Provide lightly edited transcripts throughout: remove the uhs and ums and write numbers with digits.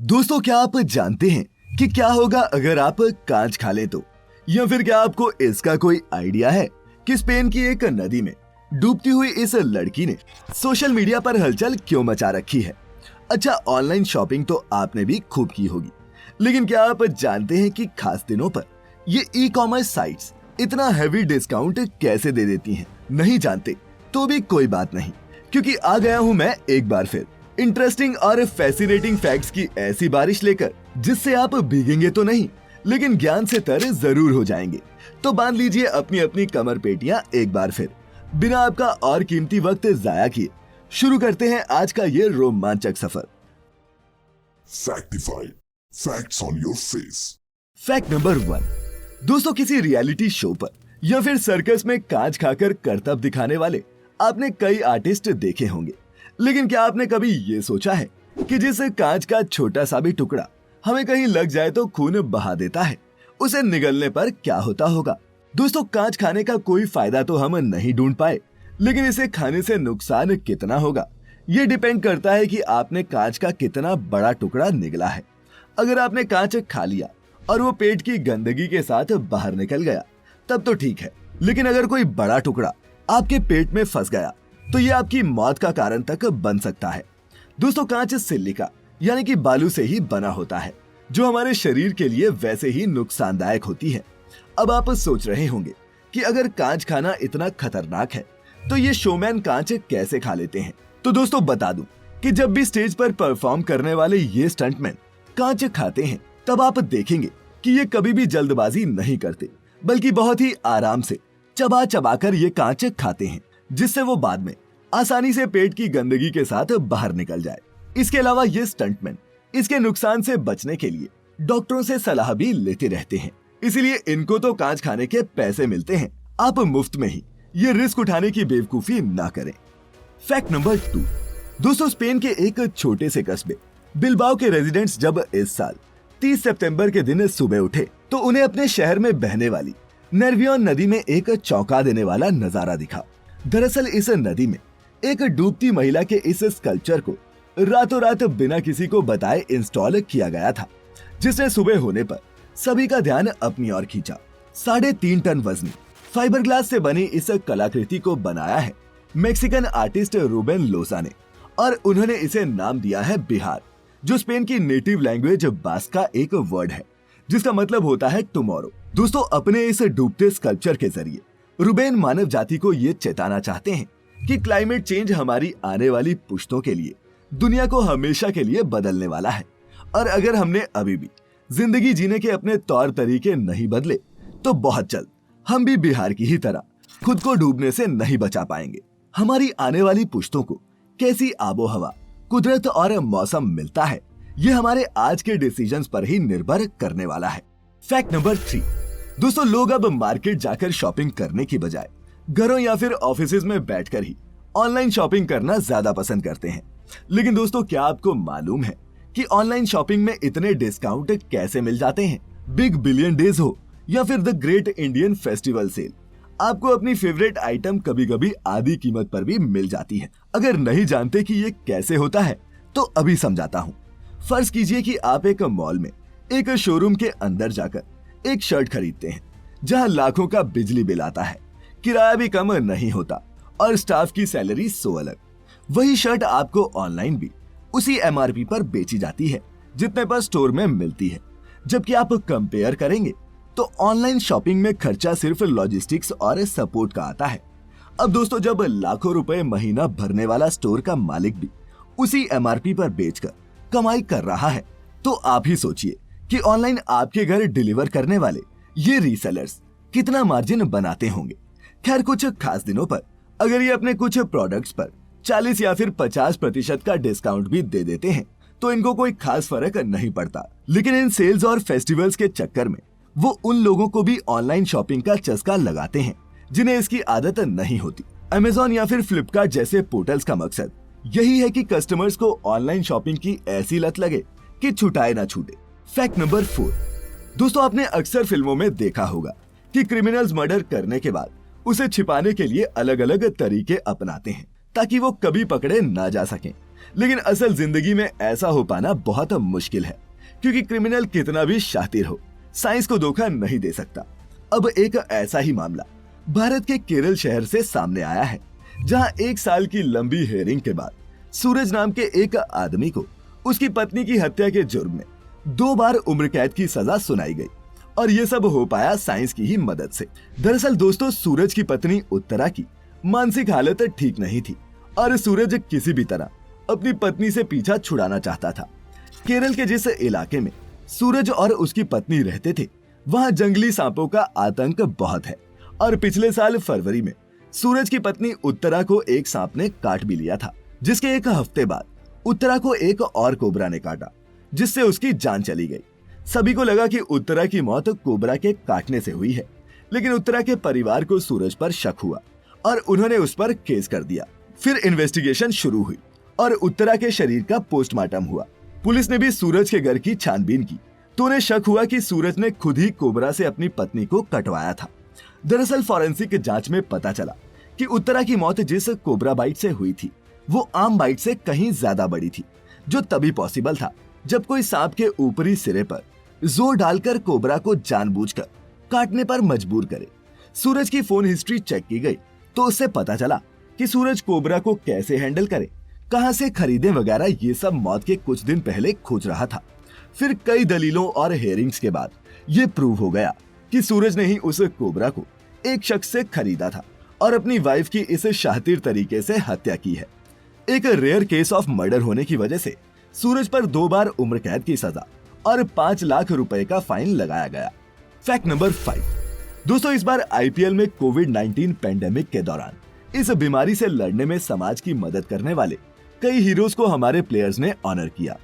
दोस्तों, क्या आप जानते हैं कि क्या होगा अगर आप कांच खा लें तो? या फिर क्या आपको इसका कोई आइडिया है कि स्पेन की एक नदी में डूबती हुई इस लड़की ने सोशल मीडिया पर हलचल क्यों मचा रखी है? अच्छा, ऑनलाइन शॉपिंग तो आपने भी खूब की होगी, लेकिन क्या आप जानते हैं कि खास दिनों पर ये ई कॉमर्स साइट्स इतना हैवी डिस्काउंट कैसे दे देती हैं? नहीं जानते तो भी कोई बात नहीं, क्योंकि आ गया हूं मैं एक बार फिर इंटरेस्टिंग और फैसिनेटिंग फैक्ट्स की ऐसी बारिश लेकर, जिससे आप भीगेंगे तो नहीं लेकिन ज्ञान से तर जरूर हो जाएंगे। तो बांध लीजिए अपनी अपनी कमर पेटियां एक बार फिर। बिना आपका और कीमती वक्त जाया किए शुरू करते हैं आज का ये रोमांचक सफर। Factified. Facts on your face. Fact number 1। दोस्तों, किसी रियलिटी शो पर या फिर सर्कस में कांच खाकर करतब दिखाने वाले आपने कई आर्टिस्ट देखे होंगे, लेकिन क्या आपने कभी ये सोचा है कि जिस कांच का छोटा सा भी टुकड़ा हमें कहीं लग जाए तो खून बहा देता है, उसे निगलने पर क्या होता होगा? दोस्तों, कांच खाने का कोई फायदा तो हम नहीं ढूंढ पाए, लेकिन इसे खाने से नुकसान कितना होगा ये डिपेंड करता है कि आपने कांच का कितना बड़ा टुकड़ा निगला है। अगर आपने कांच खा लिया और वो पेट की गंदगी के साथ बाहर निकल गया तब तो ठीक है, लेकिन अगर कोई बड़ा टुकड़ा आपके पेट में फंस गया तो ये आपकी मौत का कारण तक बन सकता है। दोस्तों, कांच सिलिका यानी कि बालू से ही बना होता है, जो हमारे शरीर के लिए वैसे ही नुकसानदायक होती है। अब आप सोच रहे होंगे कि अगर कांच खाना इतना खतरनाक है तो ये शोमैन कांच कैसे खा लेते हैं? तो दोस्तों, बता दूं कि जब भी स्टेज पर परफॉर्म करने वाले ये स्टंटमैन कांच खाते हैं तब आप देखेंगे कि ये कभी भी जल्दबाजी नहीं करते, बल्कि बहुत ही आराम से चबा चबा कर ये कांच खाते हैं, जिससे वो बाद में आसानी से पेट की गंदगी के साथ बाहर निकल जाए। इसके अलावा ये स्टंटमैन इसके नुकसान से बचने के लिए डॉक्टरों से सलाह भी लेते रहते हैं, इसीलिए इनको तो कांच खाने के पैसे मिलते हैं। आप मुफ्त में ही ये रिस्क उठाने की बेवकूफी ना करें। Fact number 2। दोस्तों, स्पेन के एक छोटे से कस्बे बिलबाओ के रेजिडेंट्स जब इस साल 30 सितंबर के दिन सुबह उठे तो उन्हें अपने शहर में बहने वाली नर्वियोन नदी में एक चौंका देने वाला नजारा दिखा। दरअसल इस नदी में एक डूबती महिला के इस स्कल्पचर को रातों रात बिना किसी को बताए इंस्टॉल किया गया था, जिसने सुबह होने पर सभी का ध्यान अपनी ओर खींचा। 3.5 टन वजनी फाइबर ग्लास से बनी इस कलाकृति को बनाया है मेक्सिकन आर्टिस्ट रूबेन लोसा ने, और उन्होंने इसे नाम दिया है बिहार, जो स्पेन की नेटिव लैंग्वेज बास्क का एक वर्ड है, जिसका मतलब होता है टुमारो। दोस्तों, अपने इस डूबते स्कल्पचर के जरिए रूबेन मानव जाति को ये चेताना चाहते हैं कि क्लाइमेट चेंज हमारी आने वाली पुश्तों के लिए दुनिया को हमेशा के लिए बदलने वाला है, और अगर हमने अभी भी जिंदगी जीने के अपने तौर तरीके नहीं बदले तो बहुत जल्द हम भी बिहार की ही तरह खुद को डूबने से नहीं बचा पाएंगे। हमारी आने वाली पुश्तों को कैसी आबो हवा, कुदरत और मौसम मिलता है, ये हमारे आज के डिसीजंस पर ही निर्भर करने वाला है। Fact number 3। दोस्तों, लोग अब मार्केट जाकर शॉपिंग करने की बजाय घरों या फिर ऑफिसेज में बैठकर ही ऑनलाइन शॉपिंग करना ज्यादा पसंद करते हैं। लेकिन दोस्तों, क्या आपको मालूम है कि ऑनलाइन शॉपिंग में इतने डिस्काउंट कैसे मिल जाते हैं? बिग बिलियन डेज हो या फिर the great Indian festival sale, आपको अपनी फेवरेट आइटम कभी कभी आधी कीमत पर भी मिल जाती है। अगर नहीं जानते कि ये कैसे होता है तो अभी समझाता हूँ। फर्ज कीजिए कि आप एक मॉल में एक शोरूम के अंदर जाकर एक शर्ट खरीदते हैं, जहाँ लाखों का बिजली बिल आता है, किराया भी कम नहीं होता और स्टाफ की सैलरी सो अलग। वही शर्ट आपको ऑनलाइन भी उसी MRP पर बेची जाती है जितने पर स्टोर में मिलती है। जबकि आप कंपेयर करेंगे तो ऑनलाइन शॉपिंग में खर्चा सिर्फ लॉजिस्टिक्स और सपोर्ट का आता है। अब दोस्तों, जब लाखों रुपए महीना भरने वाला स्टोर का मालिक भी उसी MRP पर बेचकर कमाई कर रहा है, तो आप ही सोचिए कि ऑनलाइन आपके घर डिलीवर करने वाले ये रीसेलर्स कितना मार्जिन बनाते होंगे। खैर, कुछ खास दिनों पर अगर ये अपने कुछ प्रोडक्ट्स पर 40 या फिर 50% का डिस्काउंट भी दे देते हैं तो इनको कोई खास फर्क नहीं पड़ता। लेकिन इन सेल्स और फेस्टिवल्स के चक्कर में वो उन लोगों को भी ऑनलाइन शॉपिंग का चस्का लगाते हैं जिन्हें इसकी आदत नहीं होती। अमेज़न या फिर फ्लिपकार्ट जैसे पोर्टल्स का मकसद यही है कि कस्टमर्स को ऑनलाइन शॉपिंग की ऐसी लत लगे कि छुटाए ना छूटे। Fact number 4। दोस्तों, आपने अक्सर फिल्मों में देखा होगा कि क्रिमिनल्स मर्डर करने के बाद उसे छिपाने के लिए अलग अलग तरीके अपनाते हैं ताकि वो कभी पकड़े ना जा सकें। लेकिन असल जिंदगी में ऐसा हो पाना बहुत मुश्किल है, क्योंकि क्रिमिनल कितना भी शातिर हो, साइंस को धोखा नहीं दे सकता। अब एक ऐसा ही मामला भारत के केरल शहर से सामने आया है, जहां 1 साल की लंबी हेयरिंग के बाद सूरज नाम के एक आदमी को उसकी पत्नी की हत्या के जुर्म में 2 बार उम्र कैद की सजा सुनाई गई। और ये सब हो पाया साइंस की ही मदद से। दरअसल दोस्तों, सूरज की पत्नी उत्तरा की मानसिक हालत ठीक नहीं थी और सूरज किसी भी तरह अपनी पत्नी से पीछा छुड़ाना चाहता था। केरल के जिस इलाके में सूरज और उसकी पत्नी रहते थे, वहां जंगली सांपों का आतंक बहुत है और पिछले साल फरवरी में सूरज की पत्नी उत्तरा को एक सांप ने काट भी लिया था, जिसके 1 हफ्ते बाद उत्तरा को एक और कोबरा ने काटा, जिससे उसकी जान चली गई। सभी को लगा कि उत्तरा की मौत कोबरा के काटने से हुई है, लेकिन उत्तरा के परिवार को सूरज पर शक हुआ और उन्होंने उस पर केस कर दिया। फिर इन्वेस्टिगेशन शुरू हुई और उत्तरा के शरीर का पोस्टमार्टम हुआ। पुलिस ने भी सूरज के घर की छानबीन की तो उन्हें शक हुआ कि सूरज ने खुद ही कोबरा से अपनी पत्नी को कटवाया था। दरअसल फॉरेंसिक जांच में पता चला कि उत्तरा की मौत जिस कोबरा बाइट से हुई थी, वो आम बाइट से कहीं ज्यादा बड़ी थी, जो तभी पॉसिबल था जब कोई सांप के ऊपरी सिरे पर जोर डालकर कोबरा को जानबूझकर काटने पर मजबूर करे। सूरज की फोन हिस्ट्री चेक की गई तो उससे पता चला कि सूरज कोबरा को कैसे हैंडल करे, कहां से खरीदे वगैरह, ये सब मौत के कुछ दिन पहले खोज रहा था। फिर कई दलीलों और हेयरिंग्स के बाद ये प्रूव हो गया कि सूरज ने ही उस कोबरा को एक शख्स से खरीदा था और अपनी वाइफ की इस शातिर तरीके से हत्या की है। एक रेयर केस ऑफ मर्डर होने की वजह से सूरज पर 2 बार उम्र कैद की सजा और 5 लाख रुपए का फाइन लगाया गया। फैक्ट नंबर 5 दोस्तों, इस बार आईपीएल में कोविड-19 पेंडेमिक के दौरान इस बीमारी से लड़ने में समाज की मदद करने वाले कई हीरोज को हमारे प्लेयर्स ने ऑनर किया।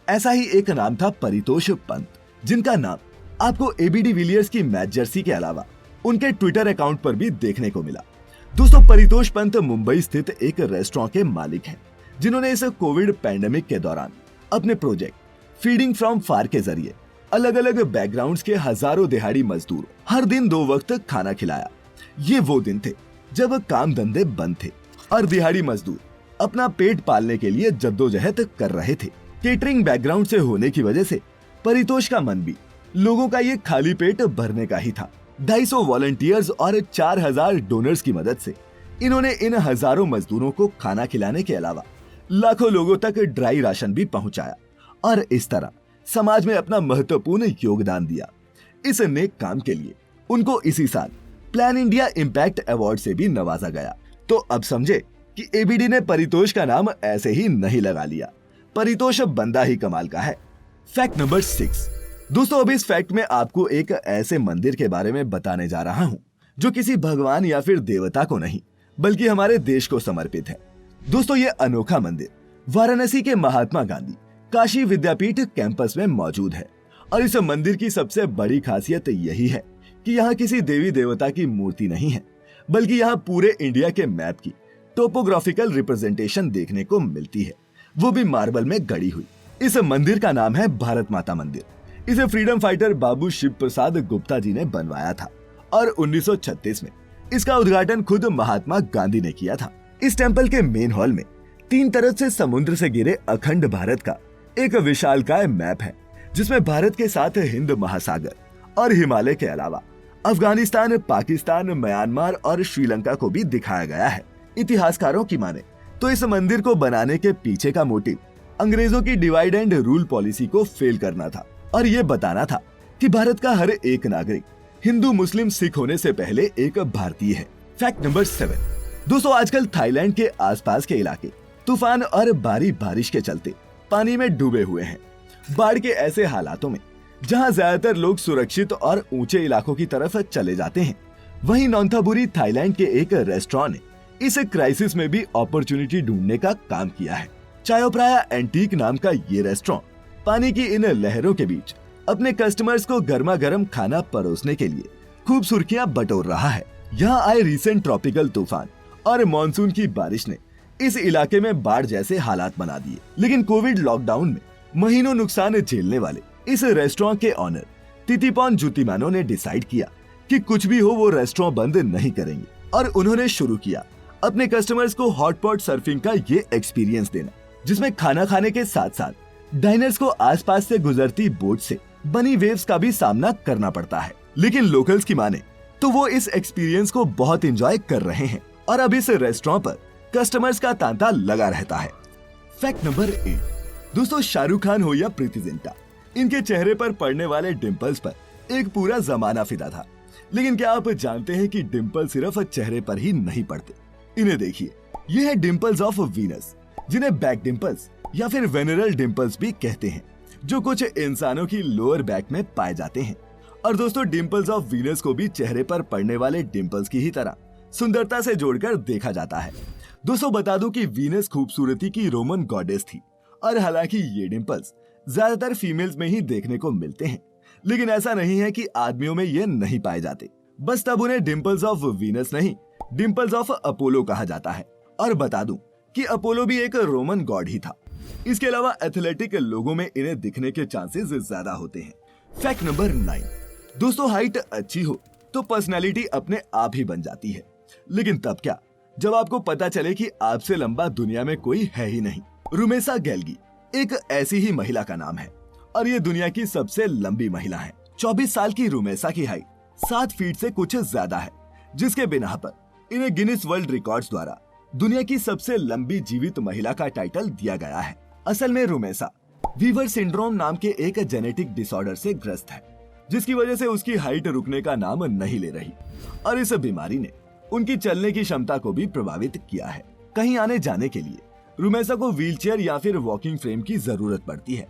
ऐसा ही एक नाम था परितोष पंत, जिनका नाम आपको एबी डिविलियर्स की मैच जर्सी के अलावा उनके ट्विटर अकाउंट पर भी देखने को मिला। दोस्तों, परितोष पंत मुंबई स्थित एक रेस्टोरेंट के मालिक हैं, जिन्होंने इस कोविड पैंडेमिक के दौरान अपने प्रोजेक्ट फीडिंग फ्रॉम फार के जरिए अलग अलग बैकग्राउंड्स के हजारों दिहाड़ी मजदूर हर दिन 2 वक्त खाना खिलाया। ये वो दिन थे जब काम धंधे बंद थे और दिहाड़ी मजदूर अपना पेट पालने के लिए जद्दोजहद कर रहे थे। केटरिंग बैकग्राउंड से होने की वजह से परितोष का मन भी लोगों का ये खाली पेट भरने का ही था। 250 वॉलंटियर्स और 4000 डोनर्स की मदद से इन्होंने इन हजारों मजदूरों को खाना खिलाने के अलावा लाखों लोगों तक ड्राई राशन भी पहुंचाया और इस तरह समाज में अपना महत्वपूर्ण योगदान दिया। इस नेक काम के लिए उनको इसी साल प्लान इंडिया इम्पैक्ट अवार्ड से भी नवाजा गया। तो अब समझे कि एबीडी ने परितोष का नाम ऐसे ही नहीं लगा लिया, परितोष बंदा ही कमाल का है। फैक्ट नंबर 6 दोस्तों, अब इस फैक्ट में आपको एक ऐसे मंदिर के बारे में बताने जा रहा हूं जो किसी भगवान या फिर देवता को नहीं बल्कि हमारे देश को समर्पित है। दोस्तों, ये अनोखा मंदिर वाराणसी के महात्मा गांधी काशी विद्यापीठ कैंपस में मौजूद है और इस मंदिर की सबसे बड़ी खासियत यही है कि यहाँ किसी देवी देवता की मूर्ति नहीं है, बल्कि यहाँ पूरे इंडिया के मैप की टोपोग्राफिकल रिप्रेजेंटेशन देखने को मिलती है, वो भी मार्बल में गढ़ी हुई। इस मंदिर का नाम है भारत माता मंदिर। इसे फ्रीडम फाइटर बाबू शिव प्रसाद गुप्ता जी ने बनवाया था और 1936 में इसका उद्घाटन खुद महात्मा गांधी ने किया था। इस टेंपल के मेन हॉल में 3 तरफ से समुद्र से घिरे अखंड भारत का एक विशालकाय मैप है, जिसमें भारत के साथ हिंद महासागर और हिमालय के अलावा अफगानिस्तान, पाकिस्तान, म्यांमार और श्रीलंका को भी दिखाया गया है। इतिहासकारों की माने तो इस मंदिर को बनाने के पीछे का मोटिव अंग्रेजों की डिवाइड एंड रूल पॉलिसी को फेल करना था और ये बताना था कि भारत का हर एक नागरिक हिंदू, मुस्लिम, सिख होने से पहले एक भारतीय है। फैक्ट नंबर 7 दोस्तों, आजकल थाईलैंड के आसपास के इलाके तूफान और भारी बारिश के चलते पानी में डूबे हुए हैं। बाढ़ के ऐसे हालातों में जहां ज्यादातर लोग सुरक्षित और ऊंचे इलाकों की तरफ चले जाते हैं, वहीं नोंथाबुरी थाईलैंड के एक रेस्टोरेंट ने इस क्राइसिस में भी अपॉर्चुनिटी ढूंढने का काम किया है। चायोप्राया एंटीक नाम का ये रेस्टोरेंट पानी की इन लहरों के बीच अपने कस्टमर्स को गर्मा गर्म खाना परोसने के लिए खूब सुर्खियां बटोर रहा है। यहाँ आए रिसेंट ट्रॉपिकल तूफान और मॉनसून की बारिश ने इस इलाके में बाढ़ जैसे हालात बना दिए, लेकिन कोविड लॉकडाउन में महीनों नुकसान झेलने वाले इस रेस्टोरेंट के ऑनर तितिपोन जुतिमानो ने डिसाइड किया कि कुछ भी हो वो रेस्टोरेंट बंद नहीं करेंगे और उन्होंने शुरू किया अपने कस्टमर्स को हॉटपॉट सर्फिंग का ये एक्सपीरियंस देना। जिसमें खाना खाने के साथ साथ डाइनर्स को आसपास से गुजरती बोट से बनी वेव्स का भी सामना करना पड़ता है। लेकिन लोकल्स की माने तो वो इस एक्सपीरियंस को बहुत एंजॉय कर रहे हैं और अब इस रेस्टोरेंट पर कस्टमर्स का तांता लगा रहता है। Fact number 8। दोस्तों, शाहरुख खान हो या प्रीति जिंटा, इनके चेहरे पर पड़ने वाले डिंपल्स पर एक पूरा जमाना फिदा था। लेकिन क्या आप जानते हैं कि डिंपल सिर्फ चेहरे पर ही नहीं पड़ते? इन्हें देखिए, ये है डिंपल्स ऑफ वीनस, जिन्हें बैक डिंपल्स या फिर वेनरल डिंपल्स भी कहते हैं, जो कुछ इंसानों की लोअर बैक में पाए जाते हैं। और दोस्तों, डिंपल्स ऑफ वीनस को भी चेहरे पर पड़ने वाले डिंपल्स की ही तरह सुंदरता से जोड़कर देखा जाता है। दोस्तों, बता दूं कि वीनस खूबसूरती की रोमन गॉडेस थी और हालांकि ये डिंपल्स ज्यादातर फीमेल्स में ही देखने को मिलते हैं, लेकिन ऐसा नहीं है कि आदमियों में ये नहीं पाए जाते। बस तब उन्हें डिंपल्स ऑफ वीनस नहीं, डिंपल्स ऑफ अपोलो कहा जाता है। और बता दूं कि अपोलो भी एक रोमन गॉड ही था। इसके अलावा एथलेटिक लोगों में इन्हें दिखने के चांसेस ज्यादा होते हैं। Fact number 9। दोस्तों, हाइट अच्छी हो तो पर्सनैलिटी अपने आप ही बन जाती है, लेकिन तब क्या जब आपको पता चले कि आपसे लंबा दुनिया में कोई है ही नहीं। रुमेसा गैल्गी एक ऐसी ही महिला का नाम है और ये दुनिया की सबसे लंबी महिला है। 24 साल की रुमेसा की हाइट 7 फीट से कुछ ज्यादा है, जिसके बिना पर इन्हें गिनीज वर्ल्ड रिकॉर्ड्स द्वारा दुनिया की सबसे लंबी जीवित महिला का टाइटल दिया गया है। असल में रुमेसा वीवर सिंड्रोम नाम के एक जेनेटिक डिसऑर्डर से ग्रस्त है, जिसकी वजह से उसकी हाइट रुकने का नाम नहीं ले रही और इस बीमारी ने उनकी चलने की क्षमता को भी प्रभावित किया है। कहीं आने जाने के लिए रुमेसा को व्हीलचेयर या फिर वॉकिंग फ्रेम की जरूरत पड़ती है।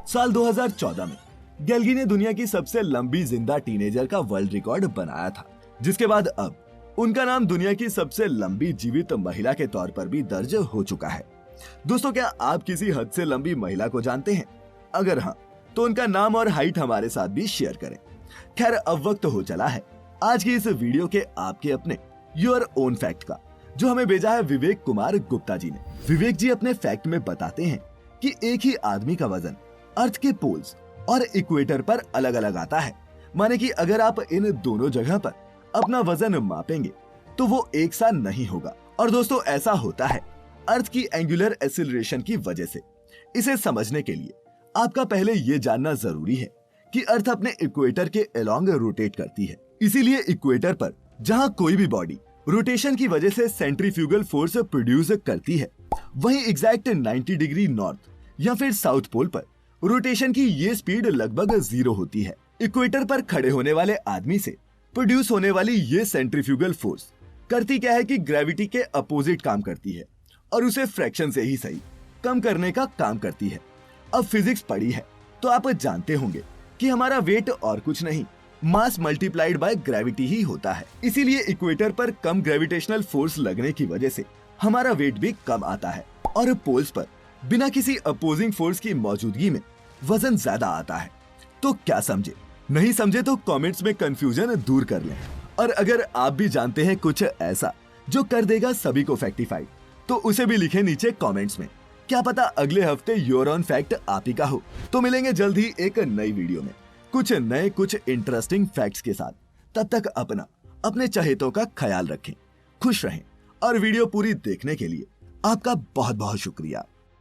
साल 2014 में गैल्गी ने दुनिया की सबसे लंबी जिंदा टीनेजर का वर्ल्ड रिकॉर्ड बनाया था, जिसके बाद अब उनका नाम दुनिया की सबसे लंबी जीवित महिला के तौर पर भी दर्ज हो चुका है। दोस्तों, क्या आप किसी हद से लंबी महिला को जानते हैं? अगर हाँ, तो उनका नाम और हाइट हमारे साथ भी शेयर करें। खैर, अब वक्त हो चला है आज की इस वीडियो के आपके अपने योर ओन फैक्ट का, जो हमें भेजा है विवेक कुमार गुप्ता जी ने। विवेक जी अपने फैक्ट में बताते हैं कि एक ही आदमी का वजन अर्थ के पोल्स और इक्वेटर पर अलग अलग आता है। माने कि अगर आप इन दोनों जगह पर अपना वजन मापेंगे तो वो एक सा नहीं होगा। और दोस्तों, ऐसा होता है अर्थ की एंगुलर एक्सीलरेशन की वजह से। इसे समझने के लिए आपका पहले ये जानना जरूरी है कि अर्थ अपने इक्वेटर के अलोंग रोटेट करती है। इसीलिए इक्वेटर पर जहां कोई भी बॉडी रोटेशन की वजह से सेंट्रीफ्यूगल फोर्स प्रोड्यूस करती है, वहीं एग्जैक्ट 90 डिग्री नॉर्थ या फिर साउथ पोल पर रोटेशन की ये स्पीड लगभग 0 होती है। इक्वेटर पर खड़े होने वाले आदमी से प्रोड्यूस होने वाली ये सेंट्रीफ्यूगल फोर्स करती क्या है कि ग्रेविटी के अपोजिट काम करती है और उसे फ्रैक्शन से ही सही कम करने का काम करती है। अब फिजिक्स पढ़ी है तो आप जानते होंगे कि हमारा वेट और कुछ नहीं, मास मल्टीप्लाइड बाय ग्रेविटी ही होता है। इसीलिए इक्वेटर पर कम ग्रेविटेशनल फोर्स लगने की वजह से हमारा वेट भी कम आता है और पोल्स पर बिना किसी अपोजिंग फोर्स की मौजूदगी में वजन ज्यादा आता है। तो क्या समझे? नहीं समझे तो कमेंट्स में कंफ्यूजन दूर कर लें। और अगर आप भी जानते हैं कुछ ऐसा जो कर देगा सभी को फैक्टिफाइड, तो उसे भी लिखें नीचे कमेंट्स में। क्या पता अगले हफ्ते योर ऑन फैक्ट आप ही का हो। तो मिलेंगे जल्द ही एक नई वीडियो में कुछ नए कुछ इंटरेस्टिंग फैक्ट्स के साथ। तब तक अपने चहेतों का ख्याल रखें, खुश रहें और वीडियो पूरी देखने के लिए आपका बहुत बहुत शुक्रिया।